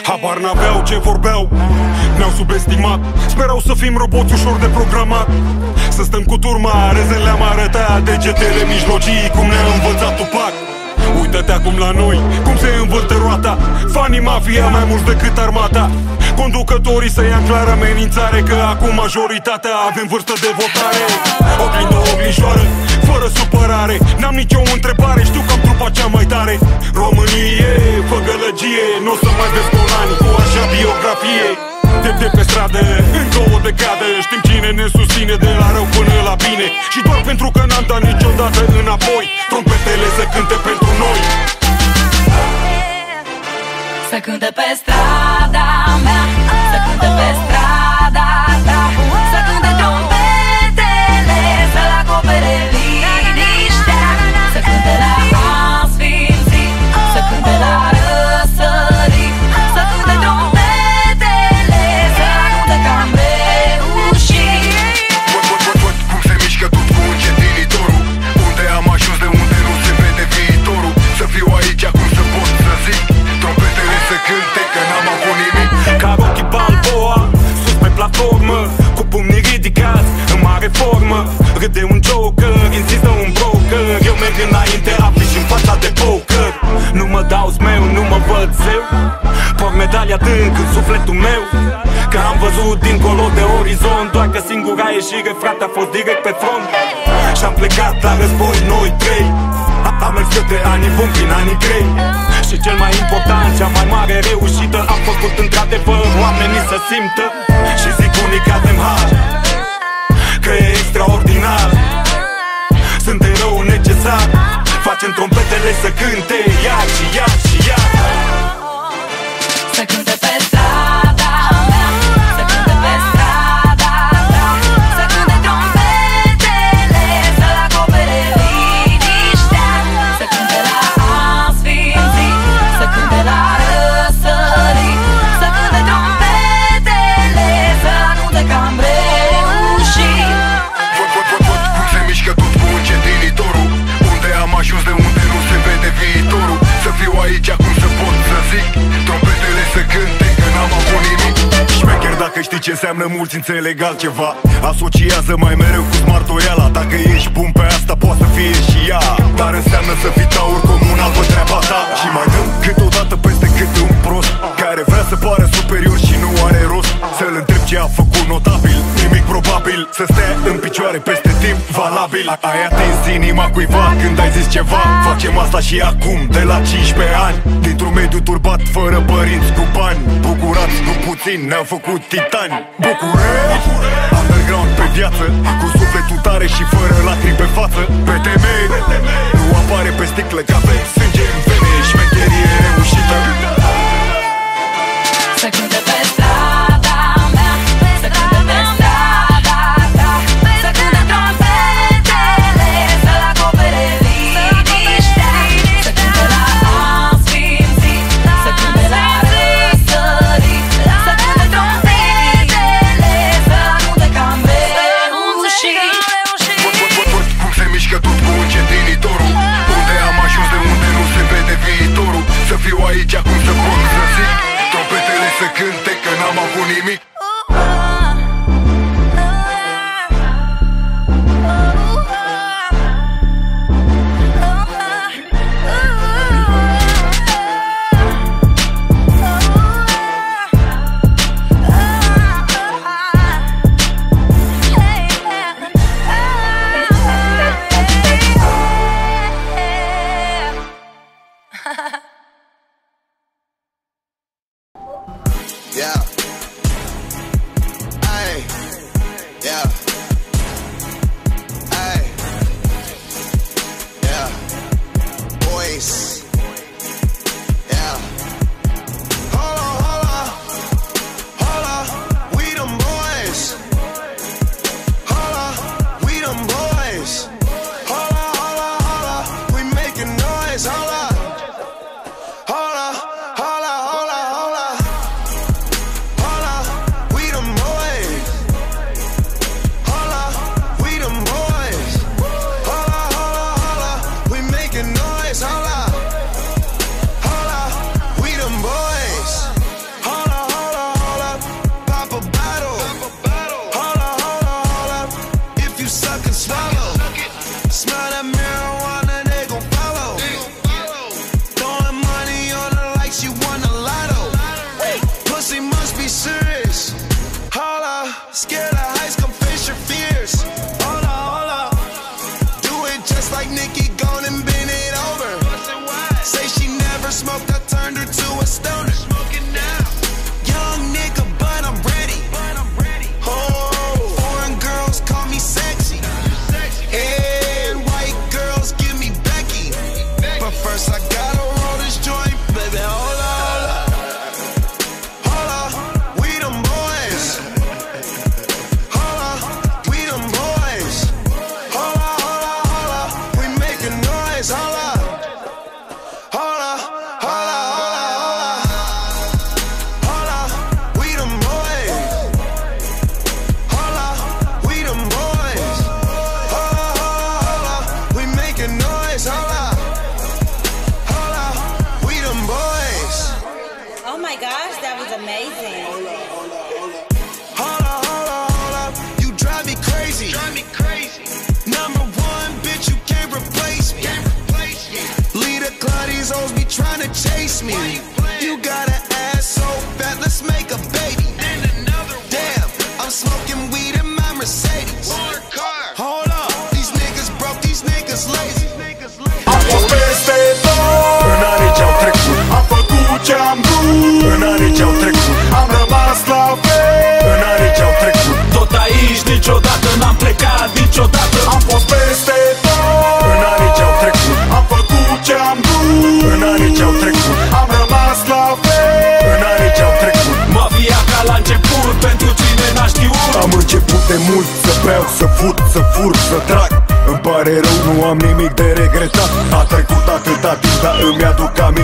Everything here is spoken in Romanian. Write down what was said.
Habar n-aveau ce vorbeau, ne-au subestimat. Sperau să fim roboți ușor de programat, să stăm cu turma, rezele le-am arătat, degetele mijlocii, cum ne-a învățat Tupac. Uită-te acum la noi, cum se învârte roata, fanii mafia mai mulți decât armata. Conducătorii să ia clar amenințare, că acum majoritatea avem vârstă de votare. Oglindă, oglinjoară, fără supărare, n-am nicio întrebare, știu că am trupa cea mai tare. Românie, fă gălăgie, n-o să mai vezi Colani cu așa biografie. De pe stradă, încă o decadă, știm cine ne susține de la rău până la bine. Și doar pentru că n-am dat niciodată înapoi, trompetele să cânte pentru noi. Să cânte pe strada mea, să cânte pe strada ta, să cânte trompetele, să-l acopere liniștea, să cânte la asfințit, să cânte la răsărit, să cânte trompetele, să-l acunte cam reușit. Văd cum se mișcă tot cu încetinitorul, unde am ajuns, de unde nu se vede viitorul. Să fiu aici acum să pot să zic, trompetele să cânte, că n-am avut nimic. Ca Rocky Balboa, sus pe platformă, cu pumnii ridicați, în mare formă. Râde un joker, insistă un broker, eu merg înainte, afiș în fața de poker. Nu mă dau smeu, nu mă văd zeu, por medalia adânc în sufletul meu, că am văzut dincolo de orizont, doar că singura ieșire, frate, a fost direct pe front. Și-am plecat la război noi trei, am mers către anii buni prin anii grei. Și cel mai important, cea mai mare reușită, am făcut într-adevăr oamenii să simtă. Și zic unii că avem har, că e extraordinar, suntem rău necesar, facem trompetele să cânte iar și iar și iar. Să cânte pe strada mea, să cânte pe strada ta, să cânte trompetele, să-l acopere liniștea, să cânte la asfințit, să cânte la răsărit, să cânte trompetele, să-l acunte cam reușit. Văd cum se mișcă tot cu încetinitorul, unde am ajuns, de unde nu se vede viitorul. Să fiu aici acum să pot să zic, trompetele să cânte, că n-am avut nimic. Șmecher, dacă știi ce înseamnă, mulți înțeleg altceva. Asociază mai mereu cu smartoiala, dacă ești bun pe asta poate să fie și ea, dar înseamnă să fii taur comunal pe treaba ta. Și mai dăm câteodată peste cât un prost, care vrea să pară superior și nu are rost. Să-l întreb ce a făcut notabil, nimic probabil, să stea în picioare peste timp valabil. Ai atins inima cuiva când ai zis ceva, facem asta și acum, de la 15 ani, dintr-un mediu turbat, fără părinți, cu bani. Bucurați, nu puțin, ne-au făcut titani. București, underground pe viață, cu sufletul tare și fără lacrimi pe față. Pe temei, nu apare pe sticlă, că avem sânge în vene, șmecherie reușită. Să cânte pe strada mea, să cânte pe strada ta, să cânte trompetele, să-l acopere liniștea, să cânte la asfințit, să cânte la răsărit, să cânte trompetele, să-l acunte cam reușit. Văd cum se mișcă tot cu încetinitorul, unde am ajuns, de unde nu se vede viitorul. Să fiu aici acum să pot să zic, trompetele să cânte, că n-am avut nimic. Yeah. Ay. Yeah. Ay. Yeah. Boys. Yeah. Holla, holla, we them boys. Holla, we them boys. Holla, we making noise. Holla. Holla, holla, holla, holla. course, that was amazing. Hold up, you drive me crazy. Number one, bitch, you can't replace me. Leader Claudia's always be trying to chase me. You got an ass so fat, let's make a baby. Damn, I'm smoking weed in my Mercedes. Hold up, these niggas broke, these niggas lazy. Am fost peste tot în anii ce-au trecut. Am făcut ce-am vrut în anii ce-au trecut. Am rămas la fel în anii ce-au trecut. Tot aici niciodată n-am plecat niciodată. Am fost peste tot în anii ce-au trecut. Am făcut ce-am vrut în anii ce-au trecut. Am rămas la fel în anii ce-au trecut. Mafia ca la început, pentru cine n-a știut. Am început de mult să beau, să fut, să fur, să trag. Îmi pare rău, nu am nimic de regretat. A trecut atâta timp, dar îmi aduc aminte